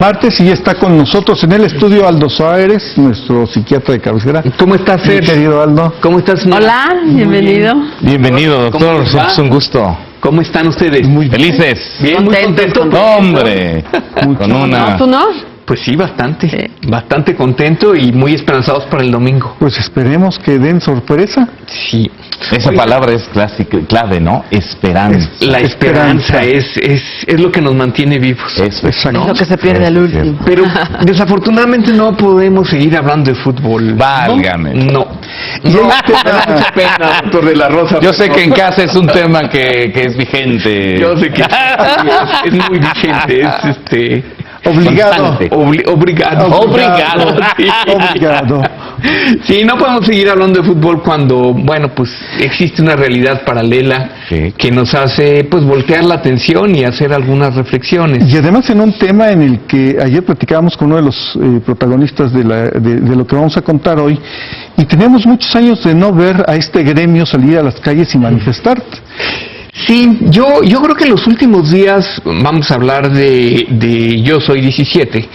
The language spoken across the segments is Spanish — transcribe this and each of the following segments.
Martes, y ya está con nosotros en el estudio Aldo Suárez, nuestro psiquiatra de cabecera. ¿Cómo estás, Fer? Querido Aldo. ¿Cómo estás, señora? Hola, bienvenido. Bienvenido, doctor, es un gusto. ¿Cómo están ustedes? Muy Felices. Bien, muy Contentos, contento. ¡Hombre! Con una... ¿No, tú no? Pues sí, bastante. Sí. Bastante contento y muy esperanzados para el domingo. Pues esperemos que den sorpresa. Sí. Esa palabra es clásica, clave, ¿no? Esperanza. La esperanza es lo que nos mantiene vivos. Eso es. Exacto. Es lo que se pierde al último. Pero desafortunadamente no podemos seguir hablando de fútbol. Válgame. No. No, me da mucha pena, doctor de la Rosa. Yo sé que en casa es un tema que es vigente. Yo sé que es muy vigente. Es Obligado. Constante. Obrigado. Sí. Obligado. Sí, no podemos seguir hablando de fútbol cuando, bueno, pues existe una realidad paralela Sí. que nos hace, pues, voltear la atención y hacer algunas reflexiones. Y además en un tema en el que ayer platicábamos con uno de los protagonistas de lo que vamos a contar hoy, y tenemos muchos años de no ver a este gremio salir a las calles y manifestar. Sí, yo creo que en los últimos días, vamos a hablar de Yo Soy 17,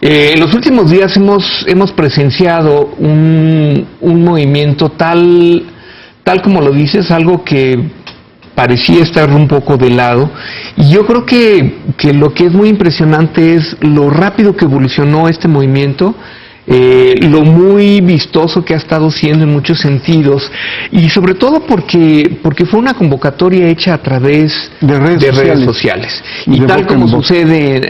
en los últimos días hemos presenciado un movimiento tal como lo dices, algo que parecía estar un poco de lado, y yo creo que lo que es muy impresionante es lo rápido que evolucionó este movimiento, lo muy vistoso que ha estado siendo en muchos sentidos, y sobre todo porque fue una convocatoria hecha a través De redes sociales. Y Y de tal boca en como boca.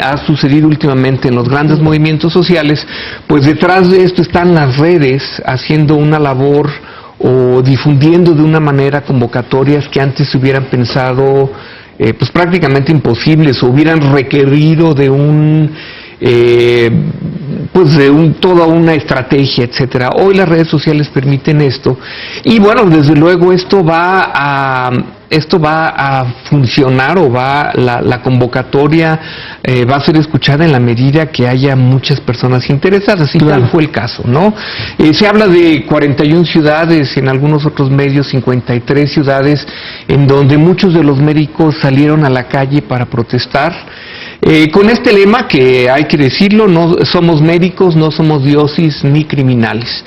ha sucedido últimamente en los grandes movimientos sociales, pues detrás de esto están las redes haciendo una labor o difundiendo de una manera convocatorias que antes se hubieran pensado pues prácticamente imposibles, o hubieran requerido de toda una estrategia, etcétera. Hoy las redes sociales permiten esto, y bueno, desde luego esto va a funcionar, o la convocatoria va a ser escuchada en la medida que haya muchas personas interesadas, y Claro. tal fue el caso, ¿no? Se habla de 41 ciudades, en algunos otros medios 53 ciudades, en donde muchos de los médicos salieron a la calle para protestar, con este lema que hay que decirlo: no somos médicos, no somos dioses ni criminales.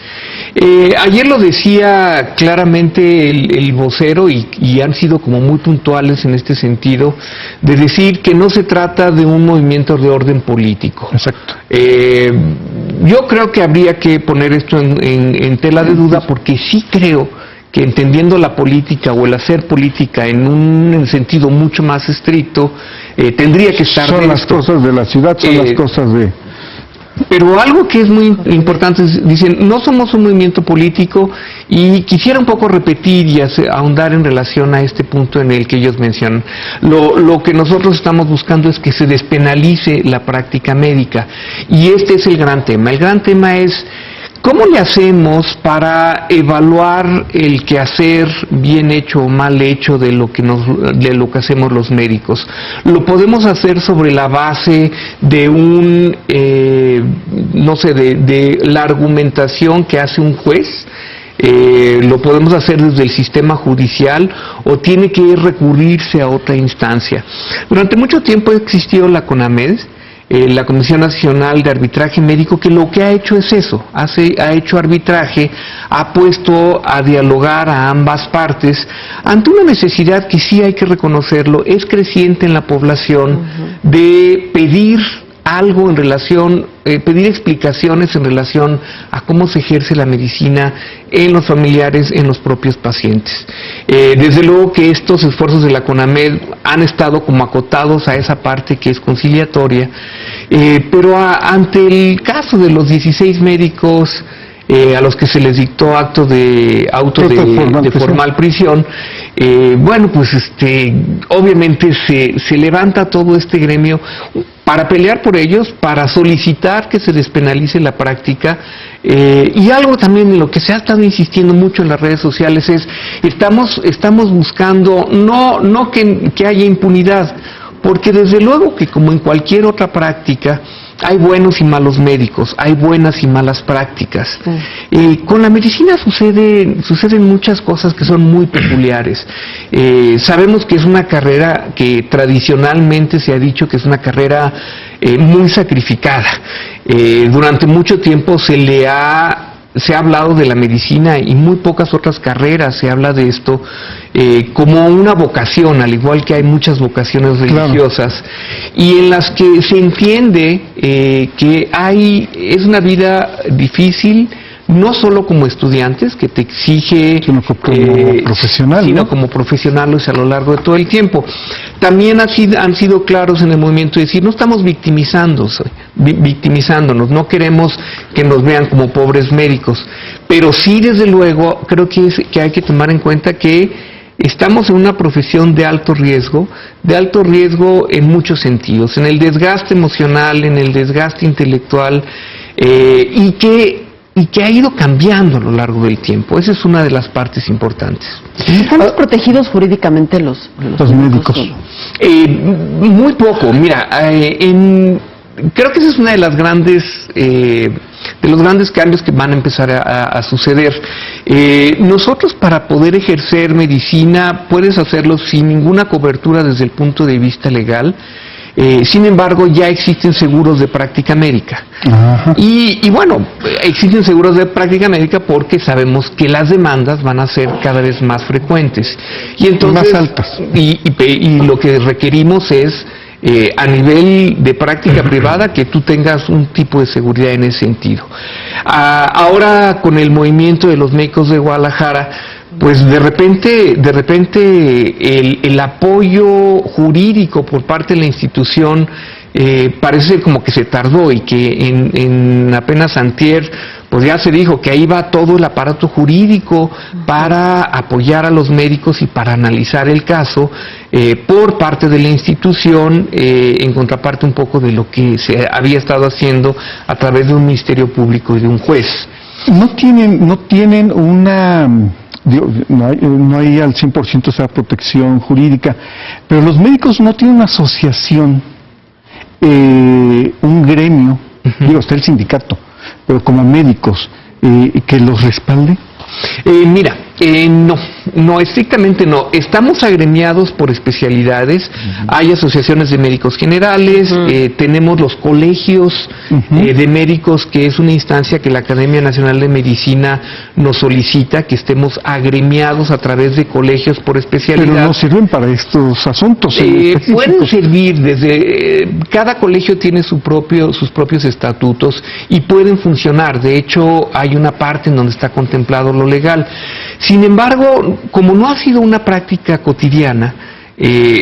Ayer lo decía claramente el vocero, y han sido como muy puntuales en este sentido, de decir que no se trata de un movimiento de orden político. Exacto. Yo creo que habría que poner esto en tela de duda, porque sí creo que, entendiendo la política o el hacer política en un sentido mucho más estricto, tendría que estar Son de las esto. cosas de la ciudad, son las cosas de... Pero algo que es muy importante es, dicen, no somos un movimiento político, y quisiera un poco repetir y ahondar en relación a este punto en el que ellos mencionan. Lo que nosotros estamos buscando es que se despenalice la práctica médica, y este es el gran tema. El gran tema es: ¿cómo le hacemos para evaluar el quehacer bien hecho o mal hecho de lo que hacemos los médicos? Lo podemos hacer sobre la base de de la argumentación que hace un juez. Lo podemos hacer desde el sistema judicial, o tiene que recurrirse a otra instancia. Durante mucho tiempo ha existido la CONAMED, la Comisión Nacional de Arbitraje Médico, que lo que ha hecho es eso, ha hecho arbitraje, ha puesto a dialogar a ambas partes ante una necesidad que sí hay que reconocerlo, es creciente en la población, de pedir algo en relación, pedir explicaciones en relación a cómo se ejerce la medicina en los familiares, en los propios pacientes. Desde luego que estos esfuerzos de la CONAMED han estado como acotados a esa parte que es conciliatoria, pero ante el caso de los 16 médicos a los que se les dictó auto de formal prisión, bueno, pues obviamente se levanta todo este gremio para pelear por ellos, para solicitar que se despenalice la práctica, y algo también en lo que se ha estado insistiendo mucho en las redes sociales es: estamos buscando no que haya impunidad, porque desde luego que, como en cualquier otra práctica, hay buenos y malos médicos, hay buenas y malas prácticas. Con la medicina suceden muchas cosas que son muy peculiares. Sabemos que es una carrera que tradicionalmente se ha dicho que es una carrera muy sacrificada. Durante mucho tiempo se ha hablado de la medicina y muy pocas otras carreras se habla de esto como una vocación, al igual que hay muchas vocaciones religiosas, claro, y en las que se entiende que es una vida difícil, no solo como estudiantes, que te exige, sino como profesional, sino ¿no? como profesionales a lo largo de todo el tiempo. También han sido claros en el movimiento de decir, no estamos victimizándonos, no queremos que nos vean como pobres médicos, pero sí, desde luego, creo que hay que tomar en cuenta que estamos en una profesión de alto riesgo en muchos sentidos, en el desgaste emocional, en el desgaste intelectual, y que ha ido cambiando a lo largo del tiempo. Esa es una de las partes importantes. ¿Estamos protegidos jurídicamente los médicos? Muy poco. Mira, creo que esa es una de las grandes de los grandes cambios que van a empezar a suceder. Nosotros, para poder ejercer medicina, puedes hacerlo sin ninguna cobertura desde el punto de vista legal. Sin embargo, ya existen seguros de práctica médica. Y bueno, existen seguros de práctica médica porque sabemos que las demandas van a ser cada vez más frecuentes. Y entonces, más altas. Y lo que requerimos es, a nivel de práctica privada, que tú tengas un tipo de seguridad en ese sentido. Ahora, con el movimiento de los médicos de Guadalajara, pues de repente el apoyo jurídico por parte de la institución parece como que se tardó, y que en apenas antier pues ya se dijo que ahí va todo el aparato jurídico para apoyar a los médicos y para analizar el caso por parte de la institución, en contraparte un poco de lo que se había estado haciendo a través de un ministerio público y de un juez. No tienen una... no hay al 100% esa protección jurídica, pero los médicos no tienen una asociación, un gremio, está el sindicato, pero como médicos, que los respalde. Mira, no, estrictamente no. Estamos agremiados por especialidades. Hay asociaciones de médicos generales, tenemos los colegios de médicos, que es una instancia que la Academia Nacional de Medicina nos solicita, que estemos agremiados a través de colegios por especialidad. Pero no sirven para estos asuntos. Pueden servir cada colegio tiene sus propios estatutos y pueden funcionar. De hecho, hay una parte en donde está contemplado lo legal. Sin embargo, como no ha sido una práctica cotidiana,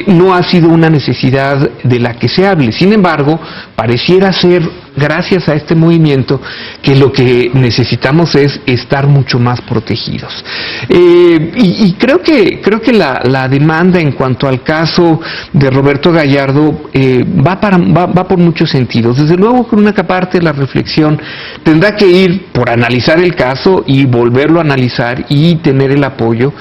no ha sido una necesidad de la que se hable. Sin embargo, pareciera ser, gracias a este movimiento, que lo que necesitamos es estar mucho más protegidos. Y creo que la demanda en cuanto al caso de Roberto Gallardo va por muchos sentidos. Desde luego, con una parte de la reflexión tendrá que ir por analizar el caso y volverlo a analizar y tener el apoyo.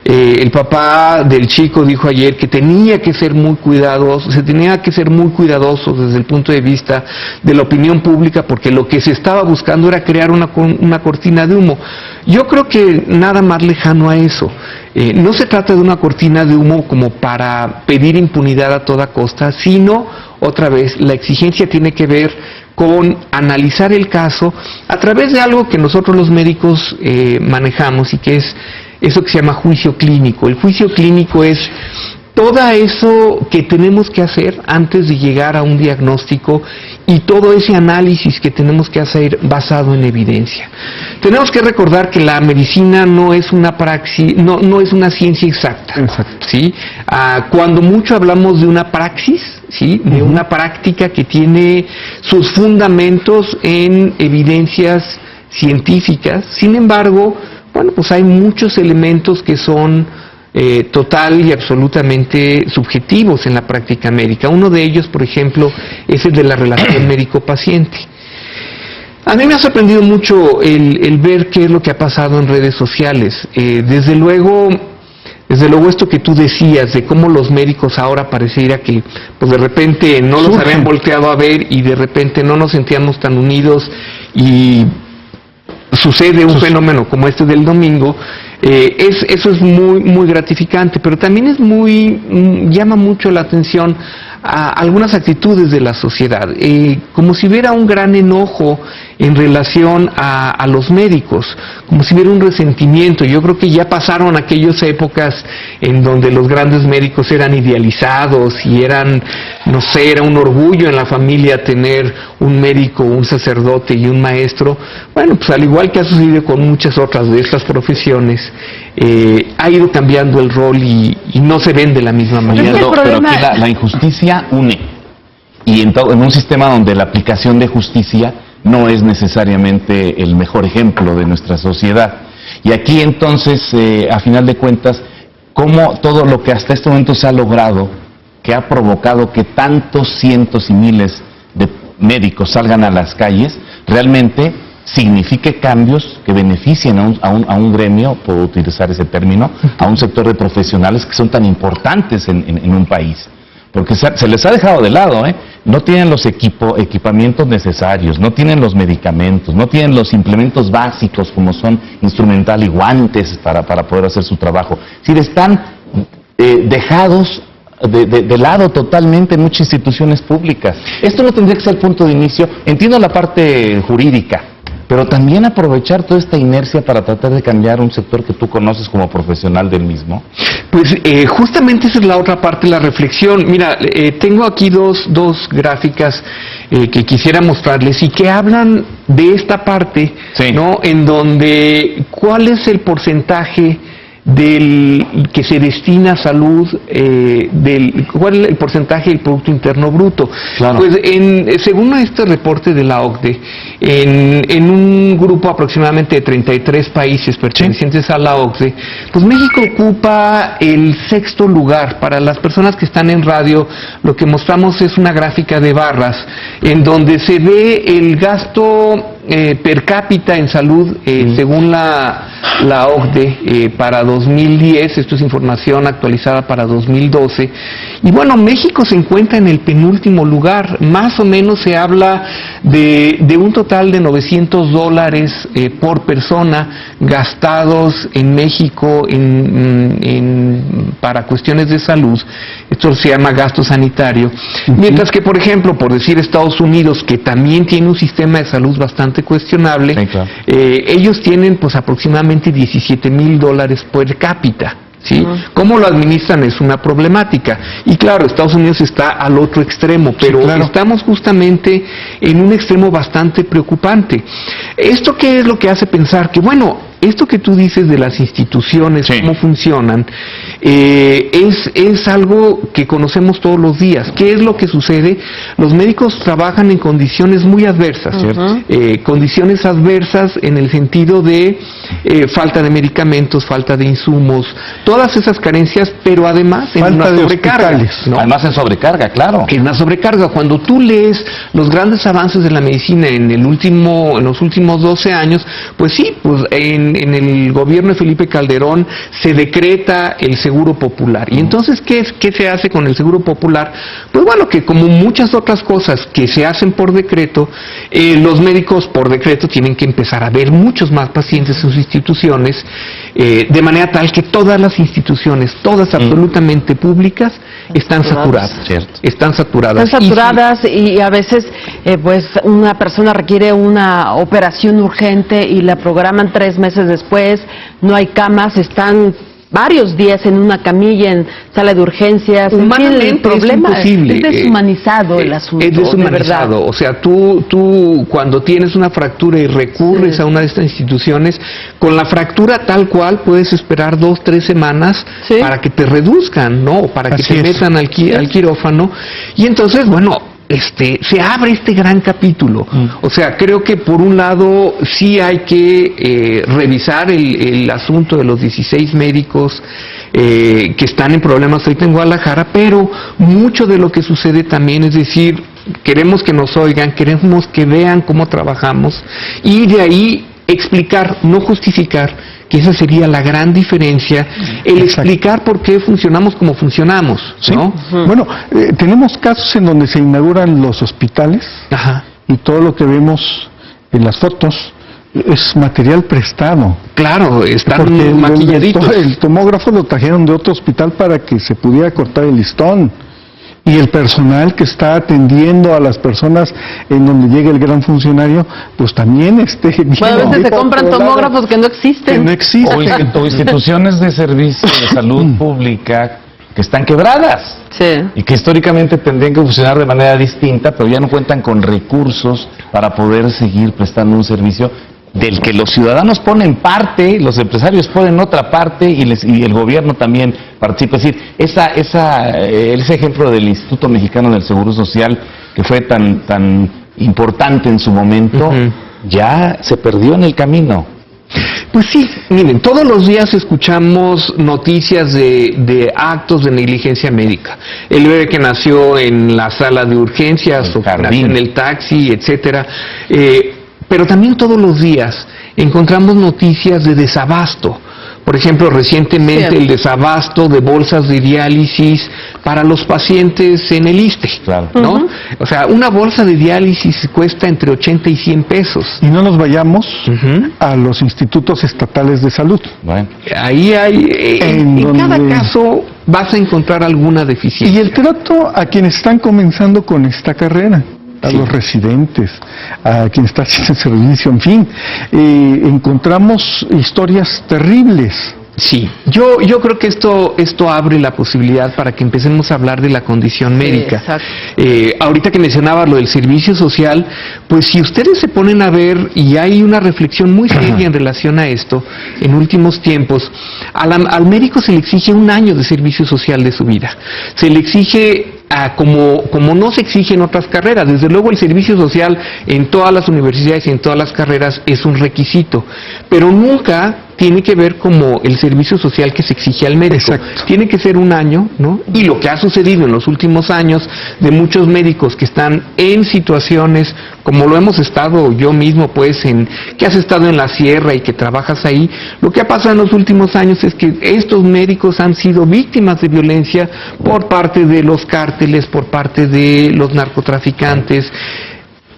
El papá del chico dijo ayer que tenía que ser muy cuidadoso, desde el punto de vista de la opinión pública, porque lo que se estaba buscando era crear una cortina de humo. Yo creo que nada más lejano a eso. No se trata de una cortina de humo como para pedir impunidad a toda costa, sino, otra vez, la exigencia tiene que ver con analizar el caso a través de algo que nosotros los médicos manejamos, y que es eso que se llama juicio clínico. El juicio clínico es todo eso que tenemos que hacer antes de llegar a un diagnóstico, y todo ese análisis que tenemos que hacer basado en evidencia. Tenemos que recordar que la medicina no es una praxis, no es una ciencia exacta. Exacto. ¿Sí? Cuando mucho hablamos de una praxis, ¿sí? De una práctica que tiene sus fundamentos en evidencias científicas. Sin embargo, bueno, pues hay muchos elementos que son total y absolutamente subjetivos en la práctica médica. Uno de ellos, por ejemplo, es el de la relación médico-paciente. A mí me ha sorprendido mucho el ver qué es lo que ha pasado en redes sociales. Desde luego, Desde luego esto que tú decías de cómo los médicos ahora pareciera que pues de repente no los habían volteado a ver y de repente no nos sentíamos tan unidos y sucede un fenómeno como este del domingo, eso es muy gratificante, pero también es llama mucho la atención a algunas actitudes de la sociedad, como si hubiera un gran enojo en relación a los médicos, como si hubiera un resentimiento. Yo creo que ya pasaron aquellas épocas en donde los grandes médicos eran idealizados y eran, no sé, era un orgullo en la familia tener un médico, un sacerdote y un maestro. Bueno, pues al igual que ha sucedido con muchas otras de estas profesiones, ha ido cambiando el rol y no se ven de la misma manera. Pero aquí la injusticia une, y en un sistema donde la aplicación de justicia no es necesariamente el mejor ejemplo de nuestra sociedad. Y aquí entonces, a final de cuentas, cómo todo lo que hasta este momento se ha logrado, que ha provocado que tantos cientos y miles de médicos salgan a las calles, realmente signifique cambios que beneficien a un gremio, puedo utilizar ese término, a un sector de profesionales que son tan importantes en un país. Porque se les ha dejado de lado, no tienen los equipamientos necesarios, no tienen los medicamentos, no tienen los implementos básicos como son instrumental y guantes para poder hacer su trabajo. Es decir, están dejados de lado totalmente en muchas instituciones públicas. Esto no tendría que ser el punto de inicio. Entiendo la parte jurídica, pero también aprovechar toda esta inercia para tratar de cambiar un sector que tú conoces como profesional del mismo. Pues justamente esa es la otra parte de la reflexión. Mira, tengo aquí dos gráficas que quisiera mostrarles y que hablan de esta parte, sí, ¿no? En donde cuál es el porcentaje del que se destina a salud, cuál es el porcentaje del Producto Interno Bruto. Claro. Pues según este reporte de la OCDE, en un grupo aproximadamente de 33 países pertenecientes a la OCDE, pues México ocupa el 6º lugar. Para las personas que están en radio, lo que mostramos es una gráfica de barras en donde se ve el gasto per cápita en salud según la OCDE para 2010, esto es información actualizada para 2012, y bueno, México se encuentra en el penúltimo lugar. Más o menos se habla de un total de $900 por persona gastados en México para cuestiones de salud. Esto se llama gasto sanitario, mientras que, por ejemplo, por decir Estados Unidos, que también tiene un sistema de salud bastante cuestionable, sí, claro, ellos tienen pues aproximadamente $17,000 per cápita. ¿Sí? ¿Cómo lo administran? Es una problemática. Y claro, Estados Unidos está al otro extremo, pero sí, claro, estamos justamente en un extremo bastante preocupante. ¿Esto qué es lo que hace pensar? Que bueno, esto que tú dices de las instituciones, sí, cómo funcionan, es algo que conocemos todos los días. ¿Qué es lo que sucede? Los médicos trabajan en condiciones muy adversas, condiciones adversas en el sentido de falta de medicamentos, falta de insumos, todas esas carencias, pero además en una sobrecarga, ¿no? Además en sobrecarga, claro. En una sobrecarga. Cuando tú lees los grandes avances de la medicina en los últimos 12 años, pues sí, pues en el gobierno de Felipe Calderón se decreta el Seguro Popular. Y entonces, ¿qué se hace con el Seguro Popular? Pues bueno, que como muchas otras cosas que se hacen por decreto, los médicos por decreto tienen que empezar a ver muchos más pacientes en sus instituciones, de manera tal que todas las instituciones, todas absolutamente públicas, están saturadas. Están saturadas y a veces pues una persona requiere una operación urgente y la programan 3 meses después, no hay camas, están varios días en una camilla, en sala de urgencias. Humanamente el problema es imposible. Es deshumanizado el asunto. Es deshumanizado. De verdad. O sea, tú cuando tienes una fractura y recurres a una de estas instituciones, con la fractura tal cual puedes esperar 2-3 semanas para que te reduzcan, ¿no? O para que te metan al quirófano. Y entonces, bueno, se abre este gran capítulo. O sea, creo que por un lado sí hay que revisar el asunto de los 16 médicos que están en problemas ahorita en Guadalajara, pero mucho de lo que sucede también es decir, queremos que nos oigan, queremos que vean cómo trabajamos y de ahí explicar, no justificar, que esa sería la gran diferencia, el explicar por qué funcionamos como funcionamos, ¿no? Sí. Bueno, tenemos casos en donde se inauguran los hospitales y todo lo que vemos en las fotos es material prestado. Claro, están maquilladitos. El tomógrafo lo trajeron de otro hospital para que se pudiera cortar el listón. Y el personal que está atendiendo a las personas en donde llega el gran funcionario, pues también Bueno, a veces se compran tomógrafos que no existen. Que no existen. O instituciones de servicio de salud pública que están quebradas. Sí. Y que históricamente tendrían que funcionar de manera distinta, pero ya no cuentan con recursos para poder seguir prestando un servicio del que los ciudadanos ponen parte, los empresarios ponen otra parte y el gobierno también participa. Es decir, ese ejemplo del Instituto Mexicano del Seguro Social, que fue tan importante en su momento, ya se perdió en el camino. Pues sí, miren, todos los días escuchamos noticias de actos de negligencia médica. El bebé que nació en la sala de urgencias o que nació en el taxi, etcétera. Pero también todos los días encontramos noticias de desabasto. Por ejemplo, recientemente el desabasto de bolsas de diálisis para los pacientes en el ISSSTE, ¿no? O sea, una bolsa de diálisis cuesta entre 80 y 100 pesos. Y no nos vayamos a los institutos estatales de salud. Bueno. Ahí hay, en cada caso vas a encontrar alguna deficiencia. Y el trato a quienes están comenzando con esta carrera, a los residentes, a quien está haciendo el servicio, en fin, encontramos historias terribles. Sí, yo creo que esto abre la posibilidad para que empecemos a hablar de la condición médica. Ahorita que mencionaba lo del servicio social, pues si ustedes se ponen a ver, y hay una reflexión muy seria en relación a esto, en últimos tiempos, al médico se le exige 1 año de servicio social de su vida. Se le exige como no se exige en otras carreras. Desde luego el servicio social en todas las universidades y en todas las carreras es un requisito, pero nunca tiene que ver como el servicio social que se exige al médico. Exacto. Tiene que ser 1 año, ¿no? Y lo que ha sucedido en los últimos años de muchos médicos que están en situaciones como lo hemos estado yo mismo, pues, que has estado en la sierra y que trabajas ahí, lo que ha pasado en los últimos años es que estos médicos han sido víctimas de violencia por parte de los cárteles, por parte de los narcotraficantes.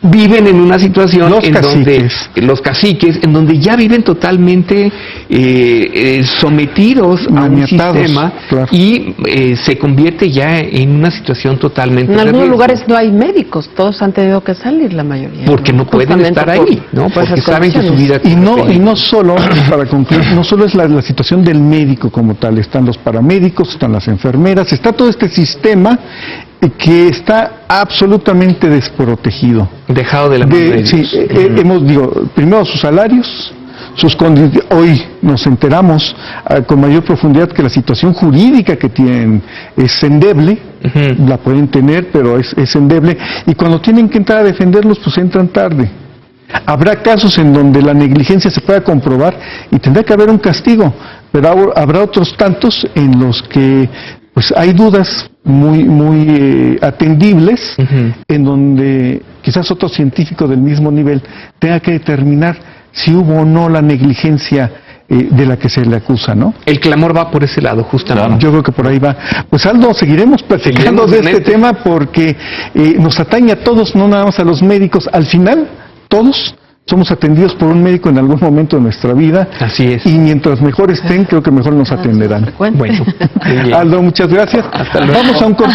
Viven en una situación donde los caciques, en donde ya viven totalmente sometidos a un sistema y se convierte ya en una situación totalmente en algunos terrible. lugares no hay médicos, todos han tenido que salir, la mayoría. Porque no pueden estar ahí, ¿no? Porque saben que su vida... Y no solo, para concluir, no solo es la situación del médico como tal, están los paramédicos, están las enfermeras, está todo este sistema que está absolutamente desprotegido. Dejado de la mano de ellos. Primero sus salarios, sus condiciones. Hoy nos enteramos con mayor profundidad que la situación jurídica que tienen es endeble, la pueden tener, pero es endeble, y cuando tienen que entrar a defenderlos, pues entran tarde. Habrá casos en donde la negligencia se pueda comprobar y tendrá que haber un castigo, pero habrá otros tantos en los que pues hay dudas muy atendibles, en donde quizás otro científico del mismo nivel tenga que determinar si hubo o no la negligencia de la que se le acusa, ¿no? El clamor va por ese lado, justamente. Yo creo que por ahí va. Pues Aldo, seguiremos platicando de este tema porque nos atañe a todos, no nada más a los médicos. Al final, todos somos atendidos por un médico en algún momento de nuestra vida. Así es. Y mientras mejor estén, creo que mejor nos atenderán. Bueno, Aldo, muchas gracias. Hasta luego. Vamos a un corte.